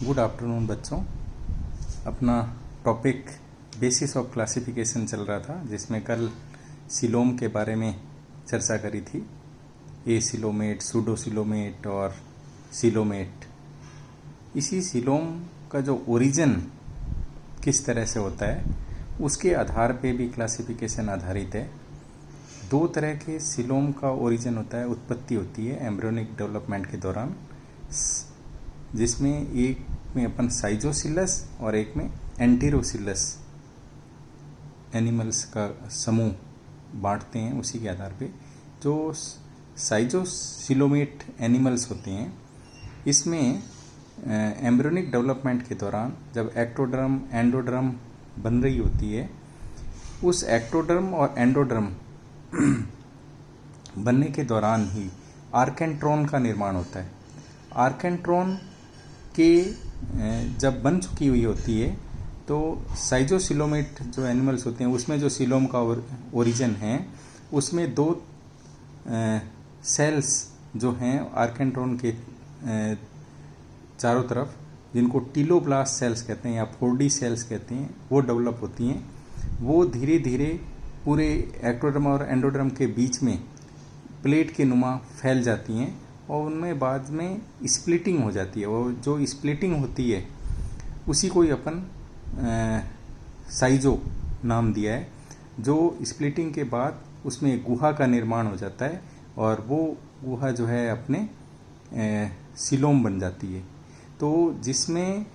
Good afternoon बच्चों। अपना topic basis of classification चल रहा था, जिसमें कल सिलोम के बारे में चर्चा करी थी। ए सिलोमेट, सूडो सिलोमेट और सिलोमेट। इसी सिलोम का जो ओरिजिन किस तरह से होता है उसके आधार पे भी क्लासिफिकेशन आधारित है। दो तरह के सिलोम का ओरिजिन होता है, उत्पत्ति होती है एम्ब्रियोनिक डेवलपमेंट के दौरान, जिसमें एक में अपन साइजोसिलस और एक में एंटेरोसिलस एनिमल्स का समूह बांटते हैं। उसी के आधार पे जो साइजोसिलोमेट एनिमल्स होते हैं, इसमें एम्ब्रियोनिक डेवलपमेंट के दौरान जब एक्टोडर्म एंडोडर्म बन रही होती है, उस एक्टोडर्म और एंडोडर्म बनने के दौरान ही आर्केंट्रॉन का निर्माण होता है। आर्केंट्रॉन के जब बन चुकी हुई होती है तो साइजोसिलोमेट जो एनिमल्स होते हैं उसमें जो सिलोम का ओरिजिन है, उसमें दो सेल्स जो हैं आर्केंट्रॉन के चारों तरफ, जिनको टीलोब्लास्ट सेल्स कहते हैं या 4D सेल्स कहते हैं, वो डेवलप होती हैं। वो धीरे धीरे पूरे एक्टोडर्म और एंडोडर्म के बीच में प्लेट के नुमा फैल जाती हैं और उनमें बाद में स्प्लिटिंग हो जाती है। और जो स्प्लिटिंग होती है उसी को ही अपन साइजो नाम दिया है। जो स्प्लिटिंग के बाद उसमें एक गुहा का निर्माण हो जाता है और वो गुहा जो है अपने सिलोम बन जाती है। तो जिसमें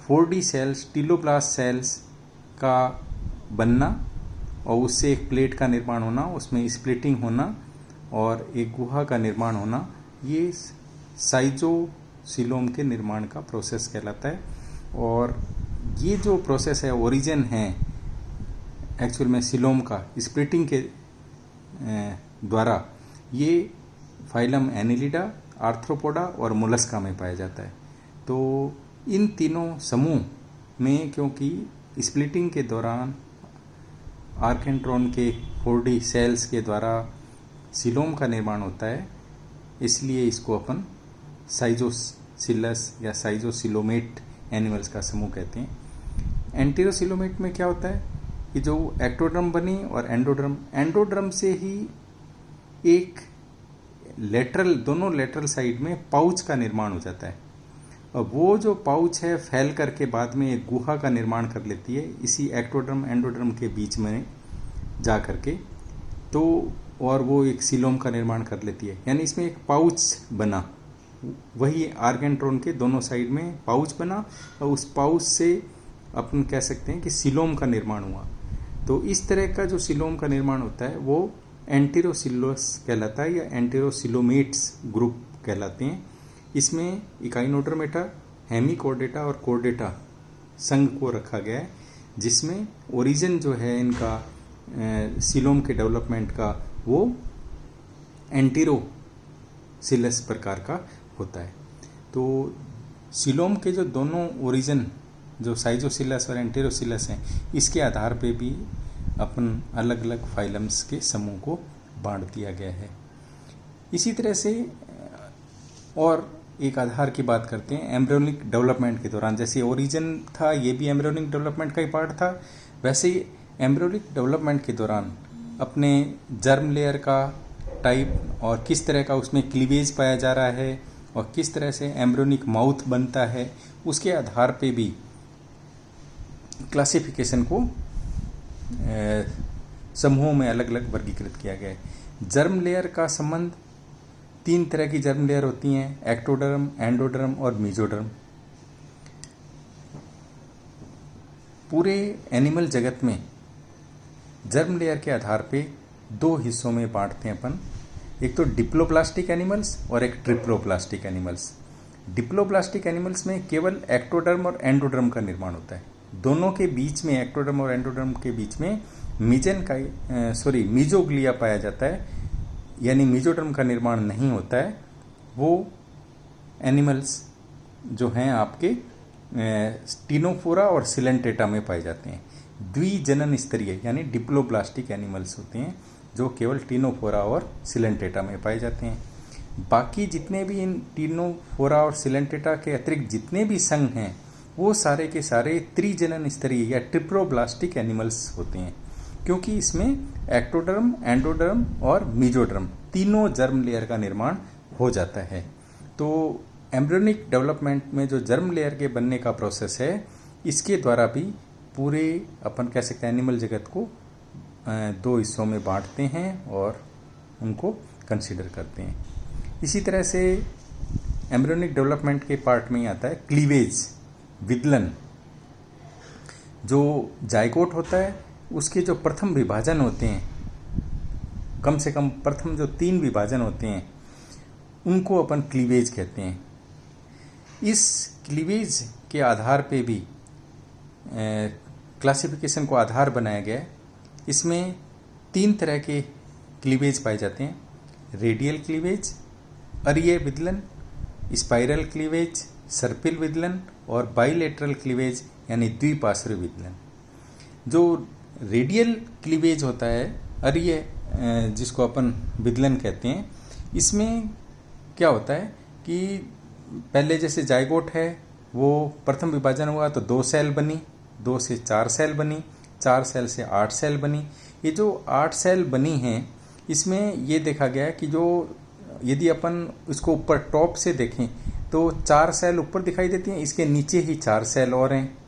4D सेल्स, टीलोब्लास्ट सेल्स का बनना और उससे एक प्लेट का निर्माण होना, उसमें स्प्लिटिंग होना और एक गुहा का निर्माण होना, ये साइजोसिलोम के निर्माण का प्रोसेस कहलाता है। और ये जो प्रोसेस है, ओरिजिन है एक्चुअल में सिलोम का स्प्लिटिंग के द्वारा, ये फाइलम एनिलिडा, आर्थ्रोपोडा और मोलस्का में पाया जाता है। तो इन तीनों समूह में क्योंकि स्प्लिटिंग के दौरान आर्केंट्रॉन के 4D सेल्स के द्वारा सिलोम का निर्माण होता है, इसलिए इसको अपन साइजोसिलस या साइजोसिलोमेट एनिमल्स का समूह कहते हैं। एंटेरोसिलोमेट में क्या होता है कि जो एक्टोडर्म बनी और एंडोडर्म से ही एक लेटरल, दोनों लेटरल साइड में पाउच का निर्माण हो जाता है। और वो जो पाउच है फैल करके बाद में एक गुहा का निर्माण कर लेती है इसी एक्टोडर्म एंडोडर्म के बीच में जा करके, तो और वो एक सिलोम का निर्माण कर लेती है। यानी इसमें एक पाउच बना, वही आर्केंट्रॉन के दोनों साइड में पाउच बना और उस पाउच से अपन कह सकते हैं कि सिलोम का निर्माण हुआ। तो इस तरह का जो सिलोम का निर्माण होता है वो एंटेरोसिलस कहलाता है या एंटेरोसिलोमेट्स ग्रुप कहलाते हैं। इसमें इकाइनोडर्मेटा, हेमिकोर्डेटा और कोर्डेटा संघ को रखा गया है, जिसमें ओरिजिन जो है इनका सिलोम के डेवलपमेंट का वो एंटेरोसिलस प्रकार का होता है। तो सिलोम के जो दोनों ओरिजिन जो साइजोसिलस और एंटेरोसिलस हैं, इसके आधार पे भी अपन अलग अलग फाइलम्स के समूह को बांट दिया गया है। इसी तरह से और एक आधार की बात करते हैं एम्ब्रियोनिक डेवलपमेंट के दौरान। जैसे ओरिजिन था, ये भी एम्ब्रियोनिक डेवलपमेंट का ही पार्ट था, वैसे ही एम्ब्रियोनिक डेवलपमेंट के दौरान अपने जर्म लेयर का टाइप और किस तरह का उसमें क्लीवेज पाया जा रहा है और किस तरह से एम्ब्रियोनिक माउथ बनता है, उसके आधार पे भी क्लासिफिकेशन को समूहों में अलग अलग वर्गीकृत किया गया है। जर्म लेयर का संबंध, तीन तरह की जर्म लेयर होती हैं, एक्टोडर्म, एंडोडर्म और मीजोडर्म। पूरे एनिमल जगत में जर्म लेयर के आधार पे दो हिस्सों में बांटते हैं अपन, एक तो डिप्लोप्लास्टिक एनिमल्स और एक ट्रिप्लोप्लास्टिक एनिमल्स। डिप्लोप्लास्टिक एनिमल्स में केवल एक्टोडर्म और एंडोडर्म का निर्माण होता है। दोनों के बीच में, एक्टोडर्म और एंडोडर्म के बीच में मीजोग्लिया पाया जाता है, यानी मीजोडर्म का निर्माण नहीं होता है। वो एनिमल्स जो हैं आपके स्टीनोफोरा और सिलेंटेटा में पाए जाते हैं। द्विजनन स्तरीय यानी डिप्लोप्लास्टिक एनिमल्स होते हैं जो केवल टीनोफोरा और सिलेंटेटा में पाए जाते हैं। बाकी जितने भी इन टीनोफोरा और सिलेंटेटा के अतिरिक्त जितने भी संघ हैं वो सारे के सारे त्रिजनन स्तरीय या ट्रिप्लोब्लास्टिक एनिमल्स होते हैं, क्योंकि इसमें एक्टोडर्म, एंडोडर्म और मीजोडर्म तीनों जर्म लेयर का निर्माण हो जाता है। तो एम्ब्रियोनिक डेवलपमेंट में जो जर्म लेयर के बनने का प्रोसेस है, इसके द्वारा भी पूरे अपन कह सकते हैं एनिमल जगत को दो हिस्सों में बांटते हैं और उनको कंसीडर करते हैं। इसी तरह से एम्ब्रियोनिक डेवलपमेंट के पार्ट में ही आता है क्लीवेज, विदलन। जो जाइगोट होता है उसके जो प्रथम विभाजन होते हैं, कम से कम प्रथम जो 3 विभाजन होते हैं उनको अपन क्लीवेज कहते हैं। इस क्लीवेज के आधार पे भी क्लासिफिकेशन को आधार बनाया गया है। इसमें 3 तरह के क्लीवेज पाए जाते हैं, रेडियल क्लीवेज, अरीय विदलन, स्पाइरल क्लीवेज, सर्पिल विदलन और बाइलेटरल क्लीवेज यानी द्विपार्श्विक विदलन। जो रेडियल क्लीवेज होता है, अरीय जिसको अपन विदलन कहते हैं, इसमें क्या होता है कि पहले जैसे जाइगोट है वो प्रथम विभाजन हुआ तो 2 सेल बनी, 2 से 4 सेल बनी, 4 सेल से 8 सेल बनी। ये जो 8 सेल बनी हैं इसमें ये देखा गया है कि जो यदि अपन इसको ऊपर टॉप से देखें तो 4 सेल ऊपर दिखाई देती हैं, इसके नीचे ही 4 सेल और हैं,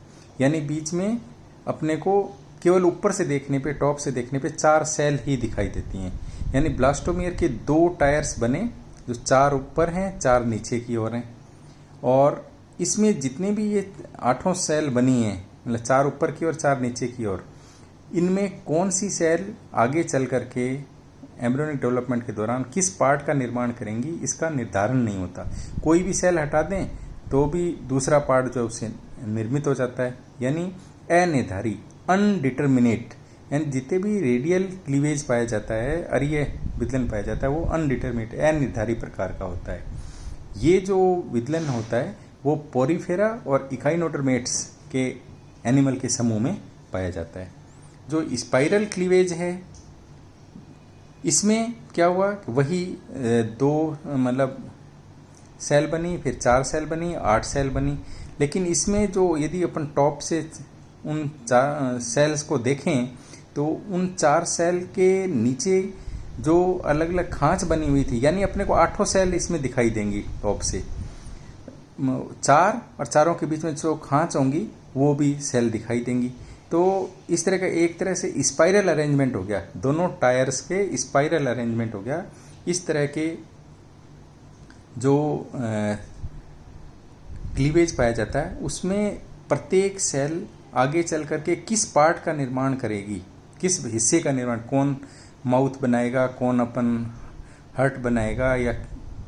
यानी बीच में अपने को केवल ऊपर से देखने पे, टॉप से देखने पे 4 सेल ही दिखाई देती हैं। यानी ब्लास्टोमियर के 2 टायर्स बने, जो 4 ऊपर हैं 4 नीचे की ओर हैं। और इसमें जितने भी ये 8 सेल बनी हैं, मतलब 4 ऊपर की और 4 नीचे की ओर, इनमें कौन सी सेल आगे चल करके एम्ब्रियोनिक डेवलपमेंट के दौरान किस पार्ट का निर्माण करेंगी इसका निर्धारण नहीं होता। कोई भी सेल हटा दें तो भी दूसरा पार्ट जो उससे निर्मित हो जाता है, यानी अनिर्धारी, अनडिटर्मिनेट। यानी जितने भी रेडियल क्लीवेज पाया जाता है, अरीय विदलन पाया जाता है, वो अनडिटर्मिनेट, अनिर्धारी प्रकार का होता है। ये जो विदलन होता है वो पोरीफेरा और इकाइनोडर्मेट्स के एनिमल के समूह में पाया जाता है। जो स्पाइरल क्लीवेज है इसमें क्या हुआ, वही 2 मतलब सेल बनी, फिर 4 सेल बनी, 8 सेल बनी। लेकिन इसमें जो यदि अपन टॉप से उन 4 सेल्स को देखें तो उन 4 सेल के नीचे जो अलग अलग खांच बनी हुई थी, यानी अपने को 8 सेल इसमें दिखाई देंगी टॉप से, 4 और 4 के बीच में जो खांच होंगी वो भी सेल दिखाई देंगी। तो इस तरह का एक तरह से स्पाइरल अरेंजमेंट हो गया, दोनों टायर्स के स्पाइरल अरेंजमेंट हो गया। इस तरह के जो क्लीवेज पाया जाता है उसमें प्रत्येक सेल आगे चल करके किस पार्ट का निर्माण करेगी, किस हिस्से का निर्माण, कौन माउथ बनाएगा, कौन अपन हर्ट बनाएगा, या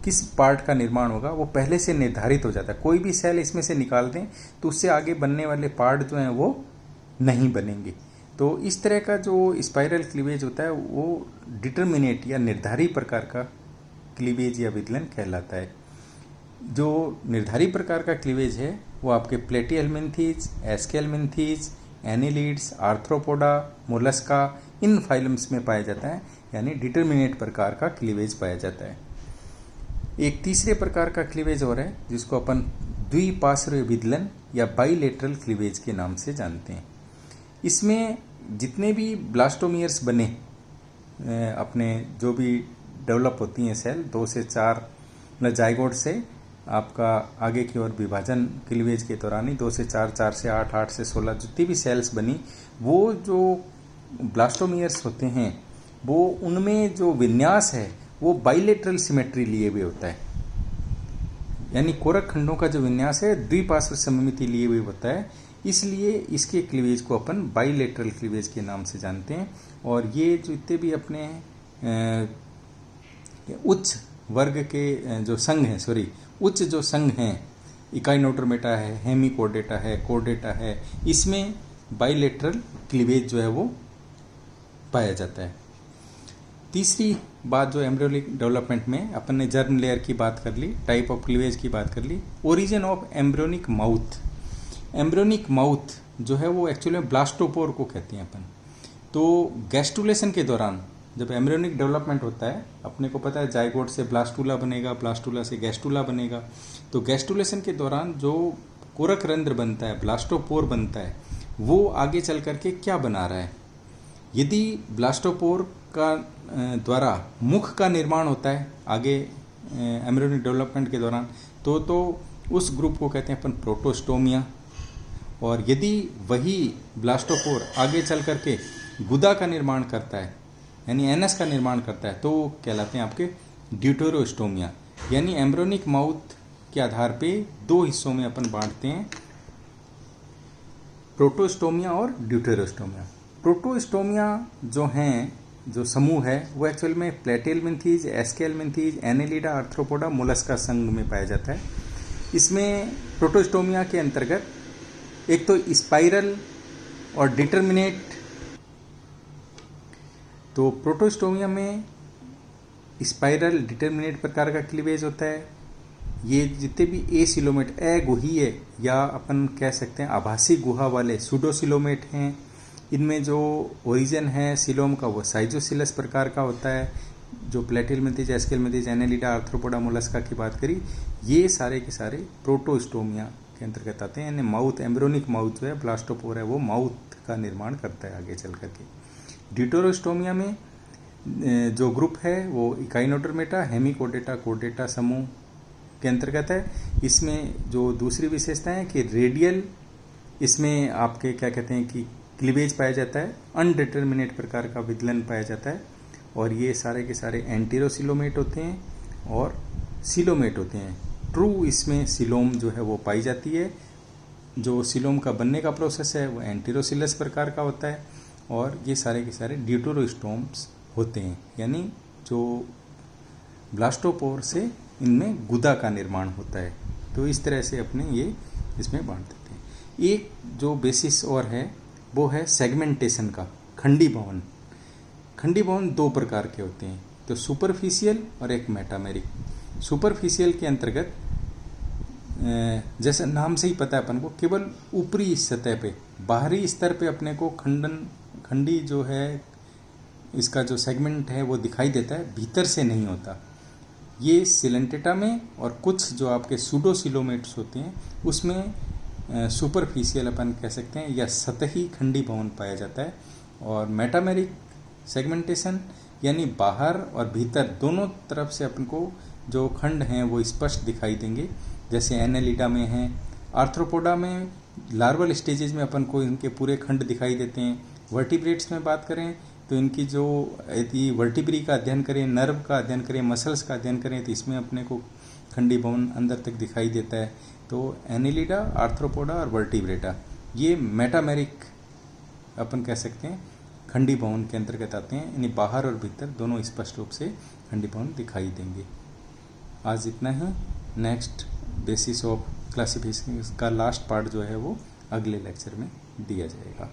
किस पार्ट का निर्माण होगा, वो पहले से निर्धारित हो जाता है। कोई भी सेल इसमें से निकाल दें तो उससे आगे बनने वाले पार्ट जो हैं वो नहीं बनेंगे। तो इस तरह का जो स्पाइरल क्लीवेज होता है वो डिटर्मिनेट या निर्धारी प्रकार का क्लीवेज या विदलन कहलाता है। जो निर्धारी प्रकार का क्लीवेज है वो आपके प्लेटिहेल्मिन्थीज, एस्केल्मिन्थीज, एनिलीड्स, आर्थ्रोपोडा, मोलस्का, इन फाइलम्स में पाया जाता है, यानी डिटर्मिनेट प्रकार का क्लीवेज पाया जाता है। एक तीसरे प्रकार का क्लीवेज और है जिसको अपन द्विपार्श्विक विदलन या बाइलेटरल क्लीवेज के नाम से जानते हैं। इसमें जितने भी ब्लास्टोमियर्स बने, अपने जो भी डेवलप होती हैं सेल, 2 से 4 मतलब जाइगोट से आपका आगे की ओर विभाजन क्लीवेज के दौरान ही 2 से 4, 4 से 8, 8 से 16 जितनी भी सेल्स बनी, वो जो ब्लास्टोमियर्स होते हैं वो उनमें जो विन्यास है वो बाइलेटरल सिमेट्री लिए हुए होता है, यानी कोरक खंडों का जो विन्यास है द्विपार्श्व सममिति लिए हुए होता है। इसलिए इसके क्लीवेज को अपन बाइलेटरल क्लीवेज के नाम से जानते हैं। और ये जो इतने भी अपने उच्च वर्ग के जो संघ हैं, उच्च जो संघ हैं, इकाइनोडर्मेटा है, हेमिकोर्डेटा है, कोर्डेटा है, इसमें बाइलेटरल क्लीवेज जो है वो पाया जाता है। तीसरी बात जो एम्ब्रियोनिक डेवलपमेंट में अपन ने जर्म लेयर की बात कर ली, टाइप ऑफ क्लीवेज की बात कर ली, origin of embryonic mouth. Embryonic mouth जो है वो एक्चुअली ब्लास्टोपोर को कहते हैं अपन। तो गैस्ट्रुलेशन के दौरान जब एम्ब्रियोनिक डेवलपमेंट होता है, अपने को पता है जाइगोट से ब्लास्टूला बनेगा, ब्लास्टूला से गैस्टूला बनेगा। तो गैस्टुलेशन के दौरान जो कोरक रंध्र बनता है, ब्लास्टोपोर बनता है, वो आगे चल करके क्या बना रहा है। यदि ब्लास्टोपोर का द्वारा मुख का निर्माण होता है आगे एम्ब्रियोनिक डेवलपमेंट के दौरान, तो उस ग्रुप को कहते हैं अपन प्रोटोस्टोमिया। और यदि वही ब्लास्टोपोर आगे चल करके गुदा का निर्माण करता है, यानी एनस का निर्माण करता है, तो वो कहलाते हैं आपके ड्यूटेरोस्टोमिया। यानी एम्ब्रियोनिक माउथ के आधार पे दो हिस्सों में अपन बांटते हैं, प्रोटोस्टोमिया और ड्यूटेरोस्टोमिया। प्रोटोस्टोमिया जो समूह है वो एक्चुअल में प्लेटेलमिन्थीज, एस्केलमिन्थीज, एनेलिडा, आर्थ्रोपोडा, मोलस्का संघ में पाया जाता है। इसमें प्रोटोस्टोमिया के अंतर्गत एक तो स्पाइरल और डिटर्मिनेट। तो प्रोटोस्टोमिया में स्पाइरल डिटर्मिनेट प्रकार का क्लीवेज होता है। ये जितने भी एसिलोमेट, गुहीय या अपन कह सकते हैं आभासी गुहा वाले सूडोसिलोमेट हैं, इनमें जो ओरिजिन है सिलोम का वो साइजोसिलस प्रकार का होता है। जो प्लेटेलमिन्थीज, एस्केलमिन्थीज, एनेलिडा, आर्थ्रोपोडा, मोलस्का की बात करी, ये सारे के सारे प्रोटोस्टोमिया के अंतर्गत आते हैं। यानी माउथ, एम्ब्रियोनिक माउथ जो है, ब्लास्टोपोर है, वो माउथ का निर्माण करता है आगे चल करके। ड्यूटेरोस्टोमिया में जो ग्रुप है वो इकाइनोडर्मेटा, हेमिकोडेटा, कोडेटा समूह के अंतर्गत है। इसमें जो दूसरी विशेषता है कि रेडियल, इसमें आपके क्या कहते हैं कि क्लीवेज पाया जाता है, अनडिटर्मिनेट प्रकार का विदलन पाया जाता है। और ये सारे के सारे एंटीरोसिलोमेट होते हैं और सिलोमेट होते हैं। ट्रू इसमें सिलोम जो है वो पाई जाती है। जो सिलोम का बनने का प्रोसेस है वो एंटीरोसिलस प्रकार का होता है। और ये सारे के सारे ड्यूटेरोस्टोम्स होते हैं, यानी जो ब्लास्टोपोर से इनमें गुदा का निर्माण होता है। तो इस तरह से अपने ये इसमें बांट देते हैं। एक जो बेसिस और है वो है सेगमेंटेशन का, खंडीभवन। खंडीभवन दो प्रकार के होते हैं, तो सुपरफिशियल और एक मेटामेरिक। सुपरफिशियल के अंतर्गत जैसे नाम से ही पता है अपन को, केवल ऊपरी सतह पे, बाहरी स्तर पे अपने को खंडी जो है, इसका जो सेगमेंट है वो दिखाई देता है, भीतर से नहीं होता। ये सिलेंटेटा में और कुछ जो आपके सूडोसिलोमेट्स होते हैं उसमें सुपरफिशियल अपन कह सकते हैं या सतही खंडीभवन पाया जाता है। और मेटामेरिक सेगमेंटेशन यानी बाहर और भीतर दोनों तरफ से अपन को जो खंड हैं वो स्पष्ट दिखाई देंगे, जैसे एनेलिडा में है। आर्थ्रोपोडा में लार्वल स्टेजेस में अपन को इनके पूरे खंड दिखाई देते हैं। वर्टिब्रेट्स में बात करें तो इनकी जो यदि वर्टिब्री का अध्ययन करें, नर्व का अध्ययन करें, मसल्स का अध्ययन करें, तो इसमें अपने को खंडीभवन अंदर तक दिखाई देता है। तो एनेलिडा, आर्थ्रोपोडा और वर्टिब्रेटा ये मेटामेरिक अपन कह सकते हैं खंडीभवन के अंतर्गत आते हैं, यानी बाहर और भीतर दोनों स्पष्ट रूप से खंडीभवन दिखाई देंगे। आज इतना ही। नेक्स्ट बेसिस ऑफ क्लासिफिकेशन का लास्ट पार्ट जो है वो अगले लेक्चर में दिया जाएगा।